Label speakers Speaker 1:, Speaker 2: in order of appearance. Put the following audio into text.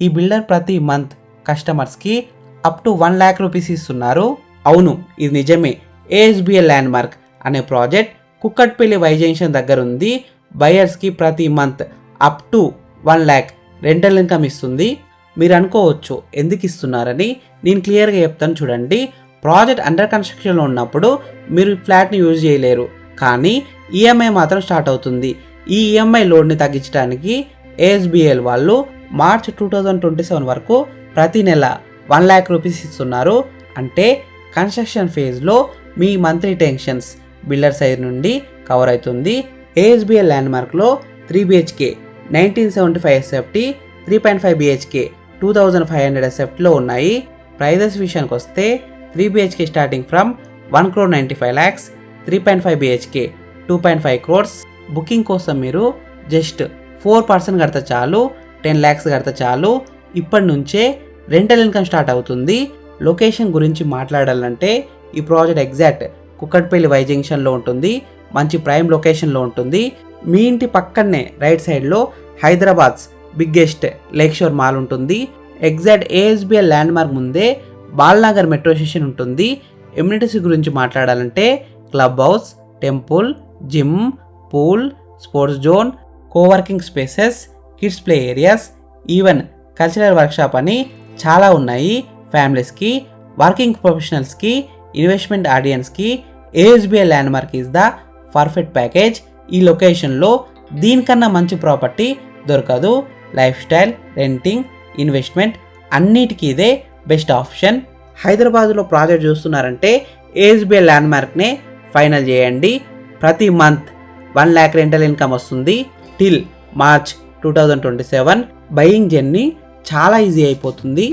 Speaker 1: ఈ బిల్డర్ ప్రతి మంత్ కస్టమర్స్కి అప్ టు 1 lakh రూపీస్ ఇస్తున్నారు. అవును, ఇది నిజమే. ఏఎస్బిఎల్ ల్యాండ్ మార్క్ అనే ప్రాజెక్ట్ కుక్కట్పల్లి వై జంక్షన్ దగ్గర ఉంది. బయర్స్కి ప్రతి month up to 1 lakh rental income ఇస్తుంది. మీరు అనుకోవచ్చు ఎందుకు ఇస్తున్నారని. నేను క్లియర్గా చెప్తాను చూడండి. ప్రాజెక్ట్ అండర్ కన్స్ట్రక్షన్లో ఉన్నప్పుడు మీరు ఫ్లాట్ని యూజ్ చేయలేరు, కానీ ఈఎంఐ మాత్రం స్టార్ట్ అవుతుంది. ఈ ఈఎంఐ లోడ్ని తగ్గించడానికి ఏఎస్బిఎల్ వాళ్ళు మార్చ్ 2027 వరకు ప్రతి నెల 1 lakh రూపీస్ ఇస్తున్నారు. అంటే కన్స్ట్రక్షన్ ఫేజ్లో మీ మంత్లీ టెన్షన్స్ బిల్డర్ సైడ్ నుండి కవర్ అవుతుంది. ఏఎస్బిఎల్ ల్యాండ్ మార్క్లో 3 BHK 1975 SFT, 3.5 BHK 2500 SFTలో ఉన్నాయి. ప్రైజెస్ విషయానికి వస్తే 3 BHK starting from 1,95 lakhs, 3.5 BHK 2.5 crores. Booking కోసం మీరు జస్ట్ 4% కడితే చాలు, 10 lakhs కడితే చాలు. ఇప్పటి నుంచే రెంటల్ ఇన్కమ్ స్టార్ట్ అవుతుంది. లొకేషన్ గురించి మాట్లాడాలంటే ఈ ప్రాజెక్ట్ ఎగ్జాక్ట్ కుక్కట్పల్లి వై జంక్షన్లో ఉంటుంది. మంచి ప్రైమ్ లొకేషన్లో ఉంటుంది. మీ ఇంటి పక్కనే రైట్ సైడ్లో హైదరాబాద్స్ బిగ్గెస్ట్ లేక్ షోర్ మాల్ ఉంటుంది. ఎగ్జాక్ట్ ఏఎస్బిఎల్ ల్యాండ్ మార్క్ ముందే బాల్నగర్ మెట్రో స్టేషన్ ఉంటుంది. ఎమ్యూనిటీస్ గురించి మాట్లాడాలంటే club house, temple, gym, pool, sports zone, coworking spaces, kids play areas, even cultural workshop అని చాలా ఉన్నాయి. ఫ్యామిలీస్కి, వర్కింగ్ ప్రొఫెషనల్స్కి, ఇన్వెస్ట్మెంట్ ఆడియన్స్కి ASBL land mark is the perfect package. ఈ లొకేషన్లో దీనికన్నా మంచి ప్రాపర్టీ దొరకదు. లైఫ్ స్టైల్, రెంటింగ్, ఇన్వెస్ట్మెంట్ అన్నిటికీ ఇదే బెస్ట్ ఆప్షన్. హైదరాబాద్లో ప్రాజెక్ట్ చూస్తున్నారంటే ఏఎస్బిఎల్ ల్యాండ్ మార్క్నే ఫైనల్ చేయండి. ప్రతి మంత్ 1 lakh రెంటల్ ఇన్కమ్ వస్తుంది. టిల్ మార్చ్ 2027 బయింగ్ జర్నీ చాలా ఈజీ అయిపోతుంది.